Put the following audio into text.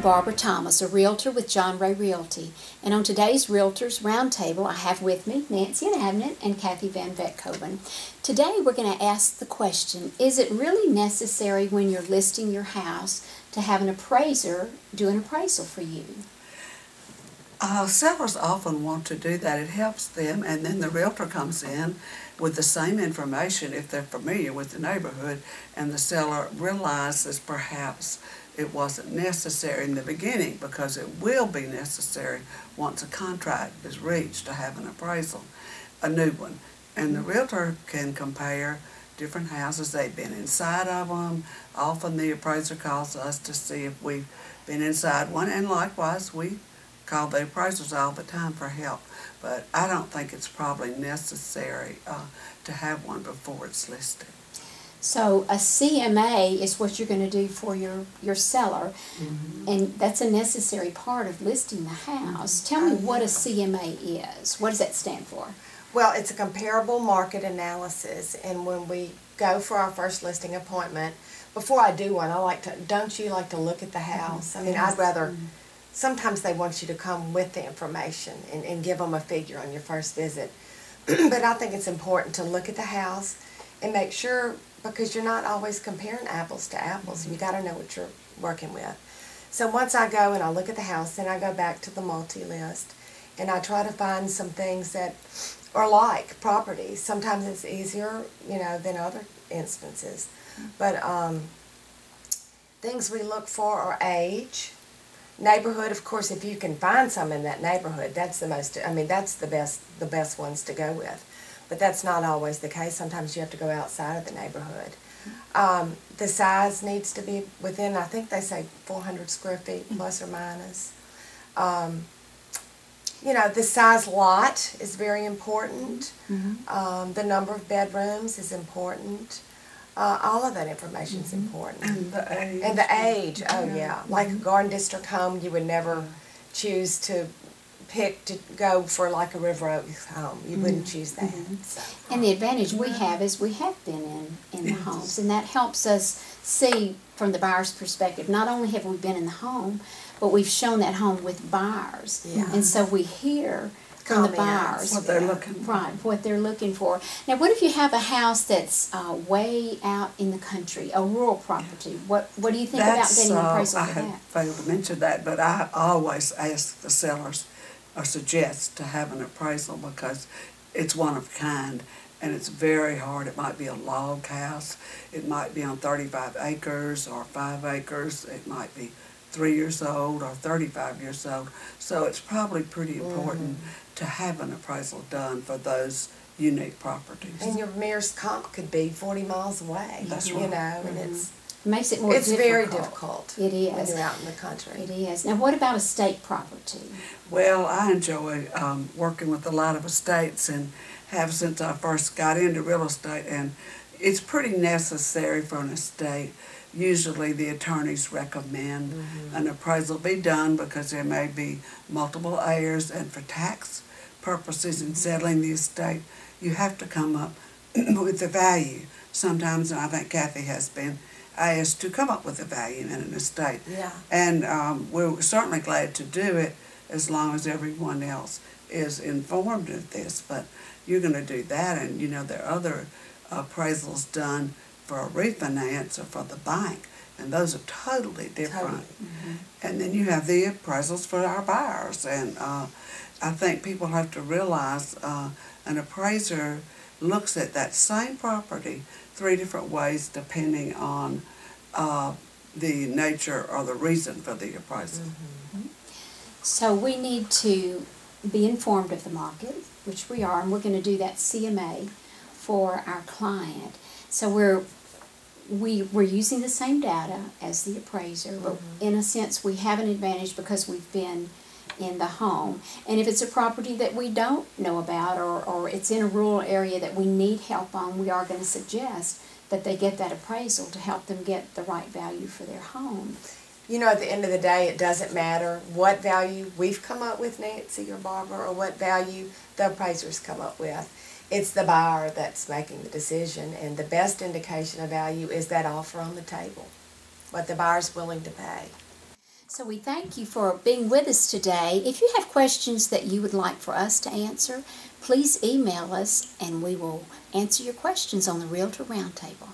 Barbara Thomas, a Realtor with John Ray Realty. And on today's Realtors Roundtable, I have with me Nancy and Abnett and Kathy Van Vetkoven. Today we're going to ask the question, is it really necessary when you're listing your house to have an appraiser do an appraisal for you? Sellers often want to do that. It helps them, and then the realtor comes in with the same information if they're familiar with the neighborhood, and the seller realizes perhaps it wasn't necessary in the beginning, because it will be necessary once a contract is reached to have an appraisal, a new one. And the realtor can compare different houses. They've been inside of them. Often the appraiser calls us to see if we've been inside one, and likewise we call the appraisers all the time for help. But I don't think it's probably necessary to have one before it's listed. So a CMA is what you're going to do for your seller, and that's a necessary part of listing the house. Tell me what a CMA is. What does that stand for? Well, it's a comparable market analysis, and when we go for our first listing appointment, before I do one, don't you like to look at the house? I mean, I'd rather, sometimes they want you to come with the information and give them a figure on your first visit. But I think it's important to look at the house and make sure, because you're not always comparing apples to apples. You got to know what you're working with. So once I go and I look at the house, then I go back to the multi-list, and I try to find some things that are like properties. Sometimes it's easier, than other instances. But things we look for are age, neighborhood. Of course, if you can find some in that neighborhood, that's that's the best ones to go with. But that's not always the case. Sometimes you have to go outside of the neighborhood. The size needs to be within, I think they say 400 square feet, plus or minus. The size lot is very important. The number of bedrooms is important. All of that information is important. And the age. And the age, oh yeah. Like a garden district home, you would never choose to pick to go for like a River Oaks home. You wouldn't choose that. So. And the advantage we have is we have been in the homes, and that helps us see from the buyer's perspective. Not only have we been in the home, but we've shown that home with buyers. Yeah. And so we hear from the buyers what they're looking for. Right, what they're looking for. Now, what if you have a house that's way out in the country, a rural property? What do you think about getting an appraisal for that? I had failed to mention that, but I always ask the sellers or suggest to have an appraisal, because it's one of a kind, and it's very hard. It might be a log house. It might be on 35 acres or 5 acres. It might be 3 years old or 35 years old. So it's probably pretty important to have an appraisal done for those unique properties. And your nearest comp could be 40 miles away. That's right. And it makes it more difficult. It's very difficult. It is. When you're out in the country. It is. Now, what about estate property? Well, I enjoy working with a lot of estates, and have since I first got into real estate, and it's pretty necessary for an estate. Usually the attorneys recommend an appraisal be done, because there may be multiple heirs, and for tax purposes in settling the estate, you have to come up with the value. Sometimes, and I think Kathy has been asked to come up with a value in an estate. Yeah. And we're certainly glad to do it, as long as everyone else is informed of this. But you're going to do that, and there are other appraisals done for a refinance or for the bank, and those are totally different. And then you have the appraisals for our buyers, and I think people have to realize an appraiser looks at that same property 3 different ways, depending on the nature or the reason for the appraisal. So we need to be informed of the market, which we are, and we're going to do that CMA for our client. So we're using the same data as the appraiser, but in a sense we have an advantage because we've been in the home. And if it's a property that we don't know about, or it's in a rural area that we need help on, we are going to suggest that they get that appraisal to help them get the right value for their home. At the end of the day, it doesn't matter what value we've come up with, Nancy or Barbara, or what value the appraisers come up with. It's the buyer that's making the decision, and the best indication of value is that offer on the table, what the buyer's willing to pay. So we thank you for being with us today. If you have questions that you would like for us to answer, please email us and we will answer your questions on the Realtor Roundtable.